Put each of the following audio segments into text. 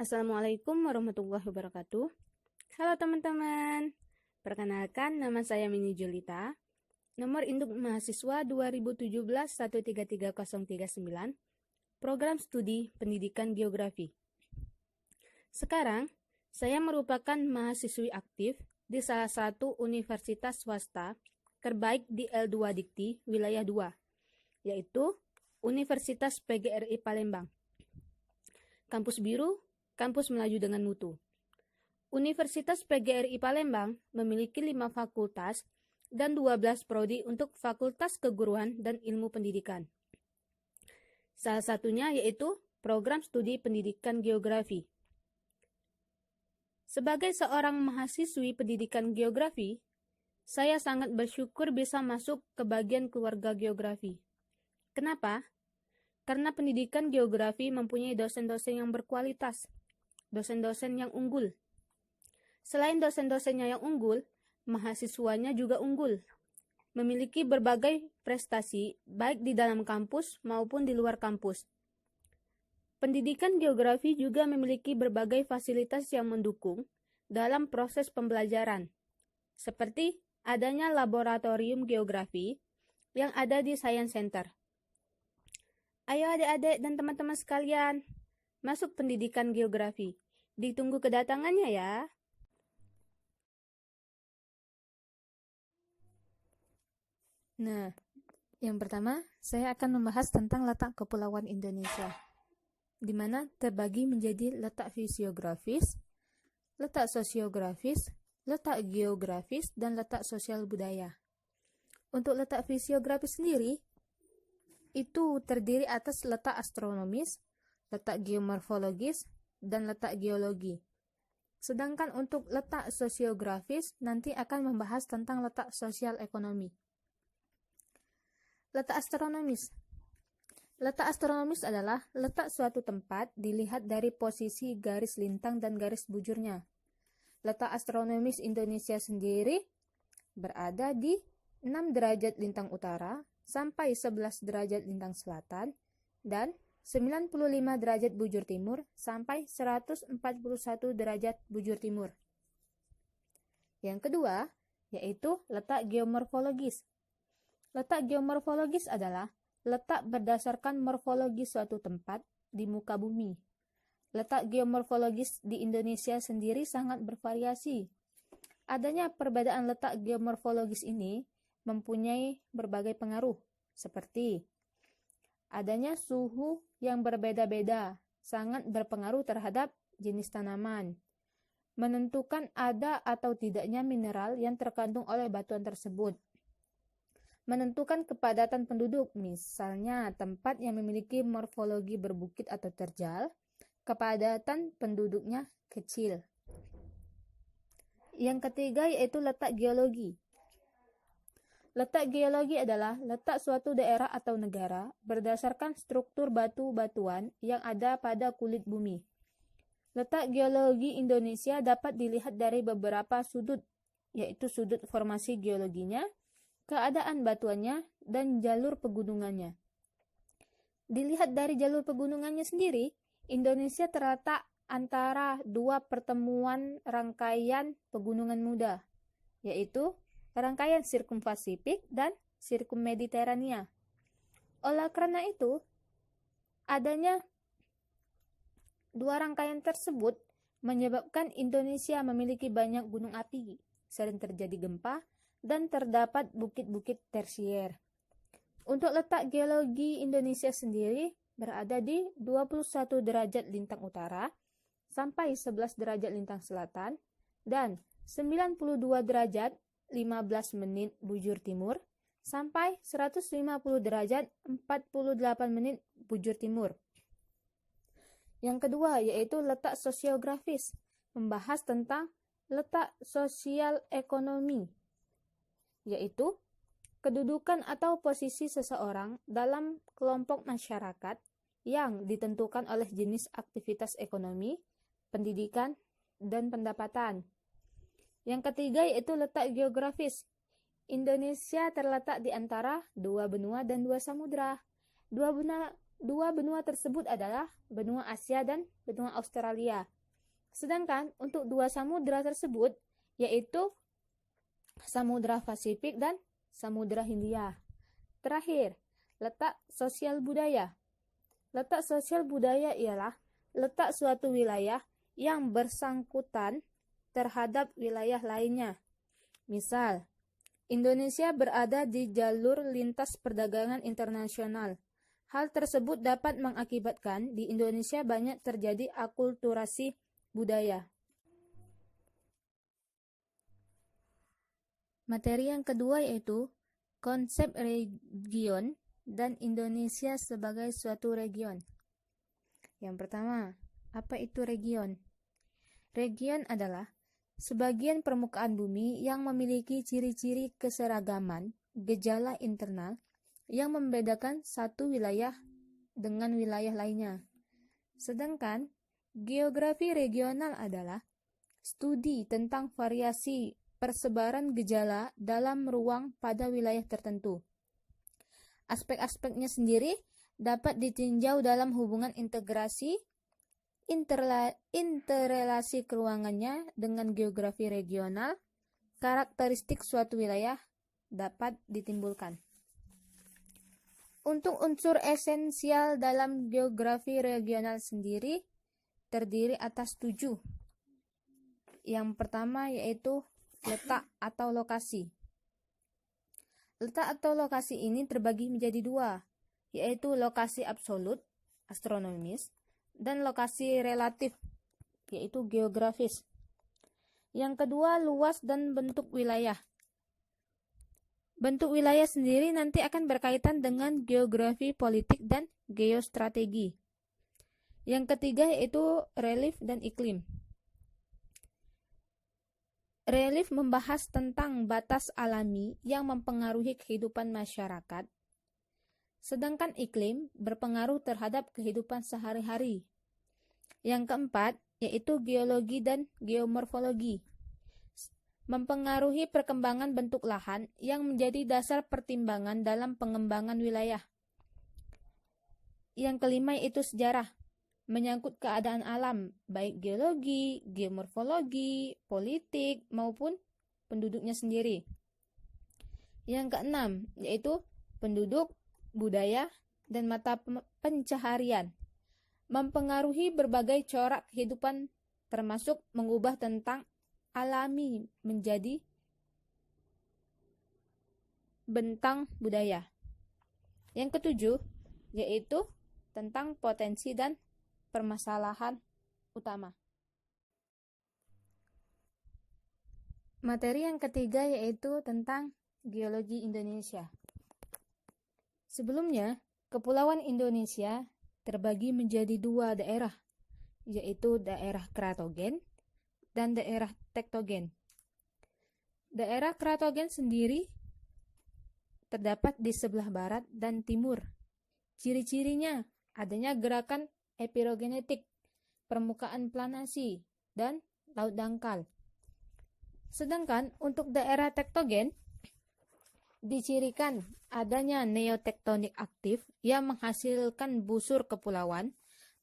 Assalamualaikum warahmatullahi wabarakatuh. Halo teman-teman, perkenalkan nama saya Mini Julita. Nomor induk mahasiswa 2017-133039, Program Studi Pendidikan Geografi. Sekarang, saya merupakan mahasiswi aktif di salah satu universitas swasta terbaik di L2 Dikti Wilayah 2, yaitu Universitas PGRI Palembang. Kampus biru, kampus melaju dengan mutu. Universitas PGRI Palembang memiliki 5 fakultas dan 12 prodi untuk Fakultas Keguruan dan Ilmu Pendidikan. Salah satunya yaitu Program Studi Pendidikan Geografi. Sebagai seorang mahasiswi pendidikan geografi, saya sangat bersyukur bisa masuk ke bagian keluarga geografi. Kenapa? Karena pendidikan geografi mempunyai dosen-dosen yang berkualitas, dosen-dosen yang unggul. Selain dosen-dosennya yang unggul, mahasiswanya juga unggul, memiliki berbagai prestasi baik di dalam kampus maupun di luar kampus. Pendidikan geografi juga memiliki berbagai fasilitas yang mendukung dalam proses pembelajaran, seperti adanya laboratorium geografi yang ada di Science Center. Ayo adik-adik dan teman-teman sekalian, masuk pendidikan geografi. Ditunggu kedatangannya ya. Nah, yang pertama, saya akan membahas tentang letak kepulauan Indonesia, di mana terbagi menjadi letak fisiografis, letak sosiografis, letak geografis, dan letak sosial budaya. Untuk letak fisiografis sendiri, itu terdiri atas letak astronomis, letak geomorfologis, dan letak geologi. Sedangkan untuk letak sosiografis nanti akan membahas tentang letak sosial ekonomi. Letak astronomis. Letak astronomis adalah letak suatu tempat dilihat dari posisi garis lintang dan garis bujurnya. Letak astronomis Indonesia sendiri berada di 6 derajat lintang utara sampai 11 derajat lintang selatan dan 95 derajat bujur timur sampai 141 derajat bujur timur. Yang kedua, yaitu letak geomorfologis. Letak geomorfologis adalah letak berdasarkan morfologi suatu tempat di muka bumi. Letak geomorfologis di Indonesia sendiri sangat bervariasi. Adanya perbedaan letak geomorfologis ini mempunyai berbagai pengaruh, seperti adanya suhu yang berbeda-beda, sangat berpengaruh terhadap jenis tanaman, menentukan ada atau tidaknya mineral yang terkandung oleh batuan tersebut, menentukan kepadatan penduduk, misalnya tempat yang memiliki morfologi berbukit atau terjal, kepadatan penduduknya kecil. Yang ketiga yaitu letak geologi. Letak geologi adalah letak suatu daerah atau negara berdasarkan struktur batu-batuan yang ada pada kulit bumi. Letak geologi Indonesia dapat dilihat dari beberapa sudut, yaitu sudut formasi geologinya, keadaan batuannya, dan jalur pegunungannya. Dilihat dari jalur pegunungannya sendiri, Indonesia terletak antara dua pertemuan rangkaian pegunungan muda, yaitu rangkaian sirkumpasifik dan sirkummediterania. Oleh karena itu, adanya dua rangkaian tersebut menyebabkan Indonesia memiliki banyak gunung api, sering terjadi gempa, dan terdapat bukit-bukit tersier. Untuk letak geologi Indonesia sendiri berada di 21 derajat lintang utara sampai 11 derajat lintang selatan dan 92 derajat 15 menit bujur timur sampai 150 derajat 48 menit bujur timur. Yang kedua yaitu letak sosiografis, membahas tentang letak sosial ekonomi, yaitu kedudukan atau posisi seseorang dalam kelompok masyarakat yang ditentukan oleh jenis aktivitas ekonomi, pendidikan, dan pendapatan. Yang ketiga yaitu letak geografis. Indonesia terletak di antara dua benua dan dua samudra. Dua benua tersebut adalah benua Asia dan benua Australia. Sedangkan untuk dua samudra tersebut, yaitu Samudra Pasifik dan Samudra Hindia. Terakhir, letak sosial budaya. Letak sosial budaya ialah letak suatu wilayah yang bersangkutan terhadap wilayah lainnya. Misal, Indonesia berada di jalur lintas perdagangan internasional. Hal tersebut dapat mengakibatkan di Indonesia banyak terjadi akulturasi budaya. Materi yang kedua yaitu konsep region dan Indonesia sebagai suatu region. Yang pertama, apa itu region? Region adalah sebagian permukaan bumi yang memiliki ciri-ciri keseragaman, gejala internal yang membedakan satu wilayah dengan wilayah lainnya. Sedangkan geografi regional adalah studi tentang variasi persebaran gejala dalam ruang pada wilayah tertentu. Aspek-aspeknya sendiri dapat ditinjau dalam hubungan integrasi, interrelasi keruangannya dengan geografi regional, karakteristik suatu wilayah dapat ditimbulkan. Untuk unsur esensial dalam geografi regional sendiri terdiri atas 7. Yang pertama yaitu letak atau lokasi. Letak atau lokasi ini terbagi menjadi 2, yaitu lokasi absolut, astronomis, dan lokasi relatif, yaitu geografis. Yang kedua, luas dan bentuk wilayah. Bentuk wilayah sendiri nanti akan berkaitan dengan geografi politik dan geostrategi. Yang ketiga yaitu relief dan iklim. Relief membahas tentang batas alami yang mempengaruhi kehidupan masyarakat, sedangkan iklim berpengaruh terhadap kehidupan sehari-hari. Yang keempat yaitu geologi dan geomorfologi, mempengaruhi perkembangan bentuk lahan yang menjadi dasar pertimbangan dalam pengembangan wilayah. Yang kelima yaitu sejarah, menyangkut keadaan alam, baik geologi, geomorfologi, politik, maupun penduduknya sendiri. Yang keenam yaitu penduduk, budaya, dan mata pencaharian, mempengaruhi berbagai corak kehidupan termasuk mengubah tentang alami menjadi bentang budaya. Yang ketujuh yaitu tentang potensi dan permasalahan utama. Materi yang ketiga yaitu tentang geologi Indonesia. Sebelumnya, Kepulauan Indonesia terbagi menjadi 2 daerah, yaitu daerah kratogen dan daerah tektogen. Daerah kratogen sendiri terdapat di sebelah barat dan timur. Ciri-cirinya adanya gerakan epirogenetik, permukaan planasi, dan laut dangkal. Sedangkan untuk daerah tektogen dicirikan adanya neotektonik aktif yang menghasilkan busur kepulauan,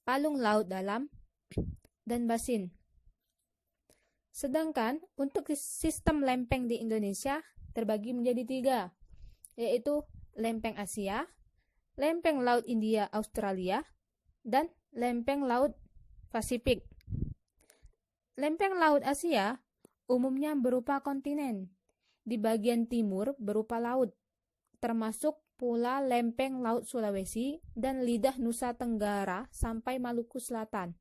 palung laut dalam, dan basin. Sedangkan untuk sistem lempeng di Indonesia terbagi menjadi 3, yaitu lempeng Asia, lempeng Laut India Australia, dan lempeng Laut Pasifik. Lempeng Laut Asia umumnya berupa kontinen, di bagian timur berupa laut, termasuk pula lempeng Laut Sulawesi dan lidah Nusa Tenggara sampai Maluku Selatan.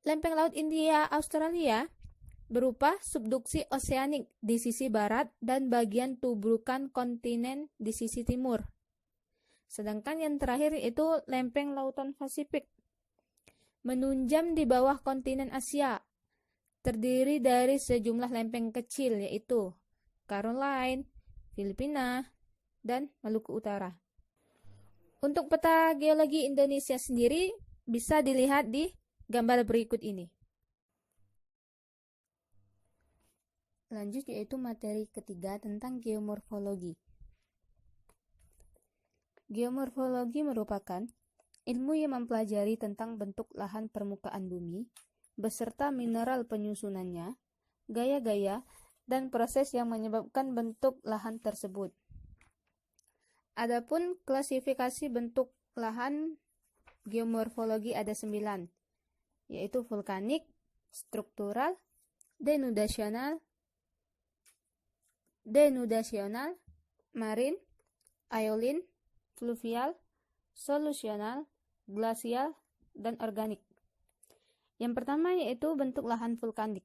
Lempeng Laut India Australia berupa subduksi oseanik di sisi barat dan bagian tubrukan kontinen di sisi timur. Sedangkan yang terakhir itu lempeng Lautan Pasifik, menunjam di bawah kontinen Asia, terdiri dari sejumlah lempeng kecil yaitu Caroline, Filipina, dan Maluku Utara. Untuk peta geologi Indonesia sendiri bisa dilihat di gambar berikut ini. Lanjut yaitu materi ketiga tentang geomorfologi. Geomorfologi merupakan ilmu yang mempelajari tentang bentuk lahan permukaan bumi beserta mineral penyusunannya, gaya-gaya, dan proses yang menyebabkan bentuk lahan tersebut. Adapun klasifikasi bentuk lahan geomorfologi ada 9, yaitu vulkanik, struktural, denudasional, marin, aeolin, fluvial, solusional, glasial, dan organik. Yang pertama yaitu bentuk lahan vulkanik.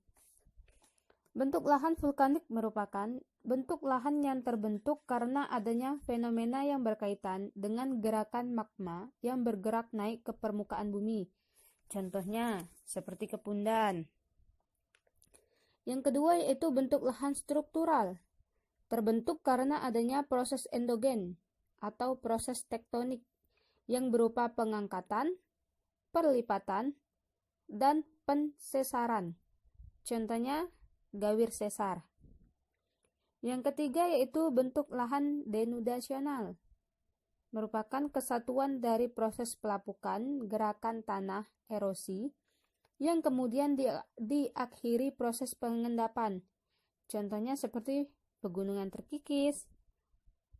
Bentuk lahan vulkanik merupakan bentuk lahan yang terbentuk karena adanya fenomena yang berkaitan dengan gerakan magma yang bergerak naik ke permukaan bumi. Contohnya, seperti Kepundan. Yang kedua yaitu bentuk lahan struktural. Terbentuk karena adanya proses endogen atau proses tektonik yang berupa pengangkatan, perlipatan, dan pensesaran. Contohnya, gawir sesar. Yang ketiga yaitu bentuk lahan denudasional. Merupakan kesatuan dari proses pelapukan, gerakan tanah, erosi, yang kemudian diakhiri proses pengendapan. Contohnya seperti pegunungan terkikis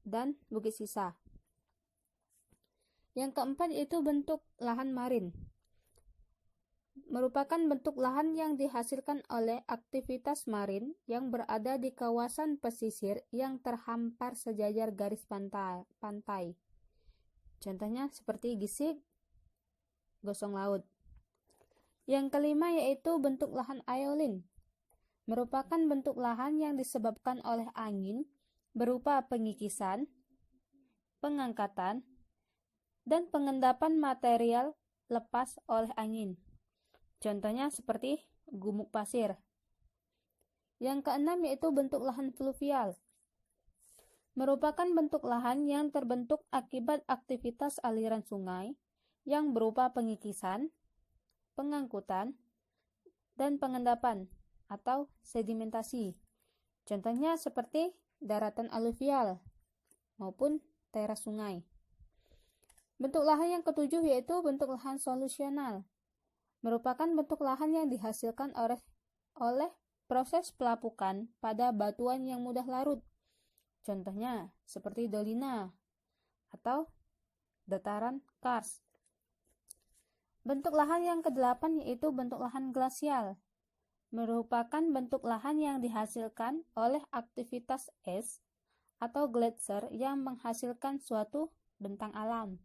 dan bukit sisa. Yang keempat yaitu bentuk lahan marin. Merupakan bentuk lahan yang dihasilkan oleh aktivitas marin yang berada di kawasan pesisir yang terhampar sejajar garis pantai. Contohnya seperti Gisik, Gosong Laut. Yang kelima yaitu bentuk lahan aeolin. Merupakan bentuk lahan yang disebabkan oleh angin berupa pengikisan, pengangkatan, dan pengendapan material lepas oleh angin. Contohnya seperti gumuk pasir. Yang keenam yaitu bentuk lahan fluvial. Merupakan bentuk lahan yang terbentuk akibat aktivitas aliran sungai yang berupa pengikisan, pengangkutan, dan pengendapan atau sedimentasi. Contohnya seperti daratan aluvial maupun teras sungai. Bentuk lahan yang ketujuh yaitu bentuk lahan solusional. Merupakan bentuk lahan yang dihasilkan oleh proses pelapukan pada batuan yang mudah larut. Contohnya seperti dolina atau dataran kars. Bentuk lahan yang kedelapan yaitu bentuk lahan glasial. Merupakan bentuk lahan yang dihasilkan oleh aktivitas es atau gletser yang menghasilkan suatu bentang alam.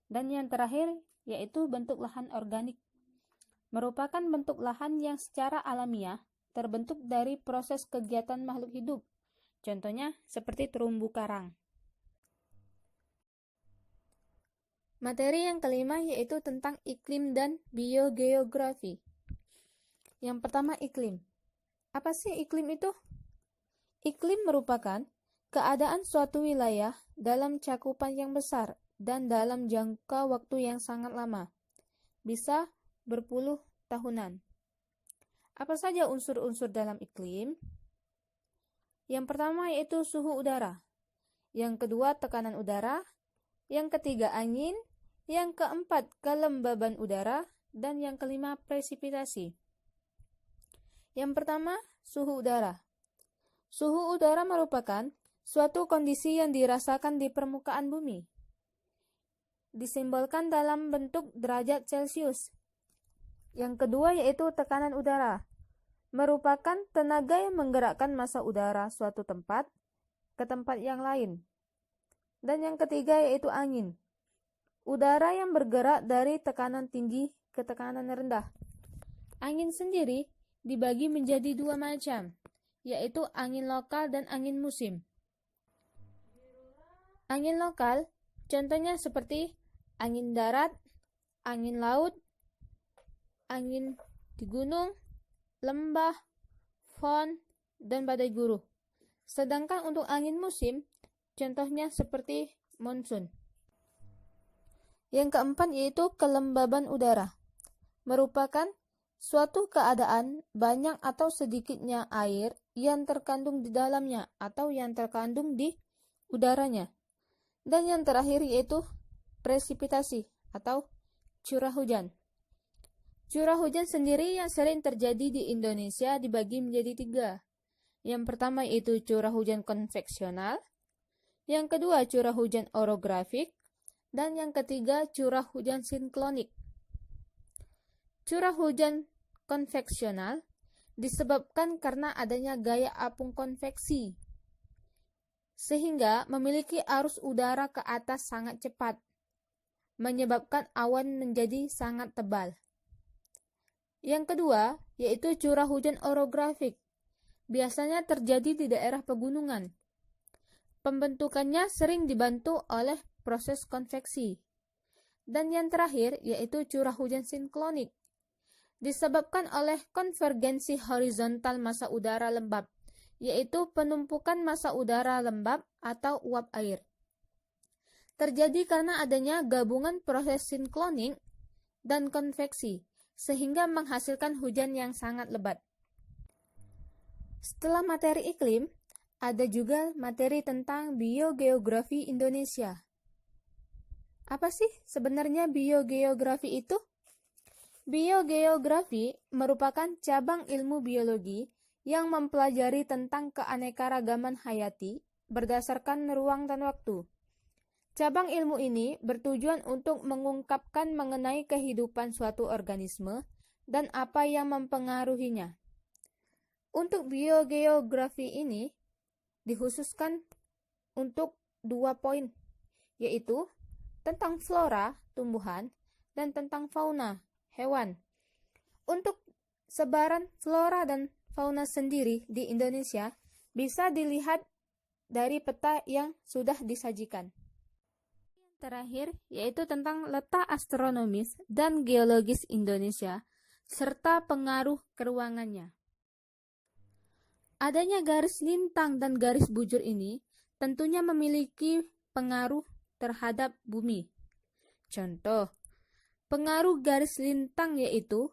Dan yang terakhir yaitu bentuk lahan organik. Merupakan bentuk lahan yang secara alamiah terbentuk dari proses kegiatan makhluk hidup. Contohnya seperti terumbu karang. Materi yang kelima yaitu tentang iklim dan biogeografi. Yang pertama iklim. Apa sih iklim itu? Iklim merupakan keadaan suatu wilayah dalam cakupan yang besar dan dalam jangka waktu yang sangat lama. Bisa berpuluh tahunan. Apa saja unsur-unsur dalam iklim? Yang pertama yaitu suhu udara. Yang kedua tekanan udara. Yang ketiga angin. Yang keempat kelembaban udara. Dan yang kelima presipitasi. Yang pertama suhu udara. Suhu udara merupakan suatu kondisi yang dirasakan di permukaan bumi. Disimbolkan dalam bentuk derajat Celcius. Yang kedua yaitu tekanan udara. Merupakan tenaga yang menggerakkan massa udara suatu tempat ke tempat yang lain. Dan yang ketiga yaitu angin. Udara yang bergerak dari tekanan tinggi ke tekanan rendah. Angin sendiri dibagi menjadi dua macam, yaitu angin lokal dan angin musim. Angin lokal contohnya seperti angin darat, angin laut, angin di gunung, lembah, fon, dan badai guru. Sedangkan untuk angin musim, contohnya seperti monsun. Yang keempat yaitu kelembaban udara. Merupakan suatu keadaan banyak atau sedikitnya air yang terkandung di dalamnya atau yang terkandung di udaranya. Dan yang terakhir yaitu presipitasi atau curah hujan. Curah hujan sendiri yang sering terjadi di Indonesia dibagi menjadi 3. Yang pertama yaitu curah hujan konveksional, yang kedua curah hujan orografik, dan yang ketiga curah hujan sinklonik. Curah hujan konveksional disebabkan karena adanya gaya apung konveksi, sehingga memiliki arus udara ke atas sangat cepat, menyebabkan awan menjadi sangat tebal. Yang kedua, yaitu curah hujan orografik. Biasanya terjadi di daerah pegunungan. Pembentukannya sering dibantu oleh proses konveksi. Dan yang terakhir, yaitu curah hujan sinklonik. Disebabkan oleh konvergensi horizontal massa udara lembab, yaitu penumpukan massa udara lembab atau uap air. Terjadi karena adanya gabungan proses sinklonik dan konveksi, sehingga menghasilkan hujan yang sangat lebat. Setelah materi iklim, ada juga materi tentang biogeografi Indonesia. Apa sih sebenarnya biogeografi itu? Biogeografi merupakan cabang ilmu biologi yang mempelajari tentang keanekaragaman hayati berdasarkan ruang dan waktu. Cabang ilmu ini bertujuan untuk mengungkapkan mengenai kehidupan suatu organisme dan apa yang mempengaruhinya. Untuk biogeografi ini dikhususkan untuk 2 poin, yaitu tentang flora, tumbuhan, dan tentang fauna, hewan. Untuk sebaran flora dan fauna sendiri di Indonesia bisa dilihat dari peta yang sudah disajikan. Terakhir, yaitu tentang letak astronomis dan geologis Indonesia, serta pengaruh keruangannya. Adanya garis lintang dan garis bujur ini tentunya memiliki pengaruh terhadap bumi. Contoh, pengaruh garis lintang yaitu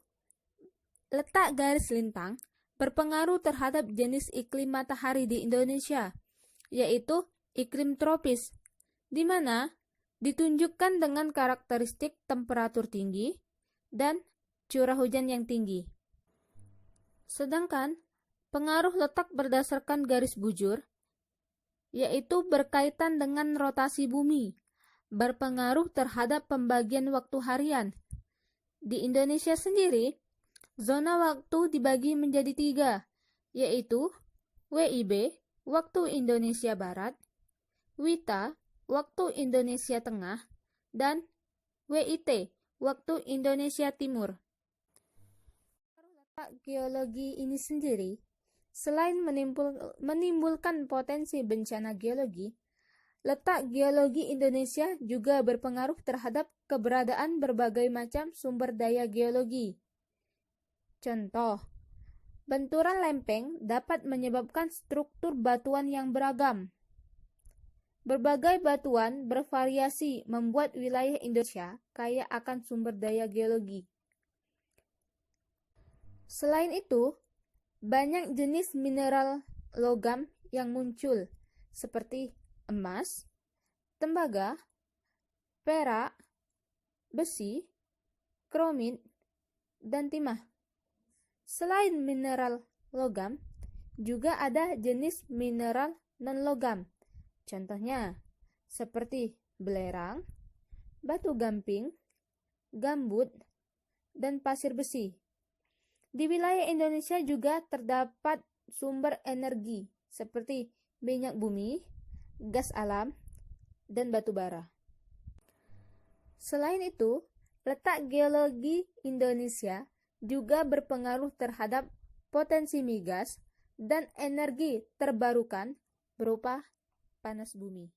letak garis lintang berpengaruh terhadap jenis iklim matahari di Indonesia, yaitu iklim tropis, di mana ditunjukkan dengan karakteristik temperatur tinggi dan curah hujan yang tinggi. Sedangkan pengaruh letak berdasarkan garis bujur, yaitu berkaitan dengan rotasi bumi, berpengaruh terhadap pembagian waktu harian. Di Indonesia sendiri, zona waktu dibagi menjadi 3, yaitu WIB, waktu Indonesia Barat, WITA, waktu Indonesia Tengah, dan WIT, waktu Indonesia Timur. Letak geologi ini sendiri, selain menimbulkan potensi bencana geologi, letak geologi Indonesia juga berpengaruh terhadap keberadaan berbagai macam sumber daya geologi. Contoh, benturan lempeng dapat menyebabkan struktur batuan yang beragam. Berbagai batuan bervariasi membuat wilayah Indonesia kaya akan sumber daya geologi. Selain itu, banyak jenis mineral logam yang muncul, seperti emas, tembaga, perak, besi, kromit, dan timah. Selain mineral logam, juga ada jenis mineral non-logam. Contohnya, seperti belerang, batu gamping, gambut, dan pasir besi. Di wilayah Indonesia juga terdapat sumber energi seperti minyak bumi, gas alam, dan batu bara. Selain itu, letak geologi Indonesia juga berpengaruh terhadap potensi migas dan energi terbarukan berupa panas bumi.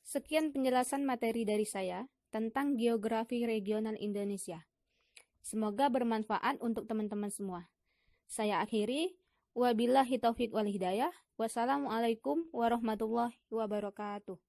Sekian penjelasan materi dari saya tentang geografi regional Indonesia. Semoga bermanfaat untuk teman-teman semua. Saya akhiri, wabillahi taufiq wal hidayah. Wassalamualaikum warahmatullahi wabarakatuh.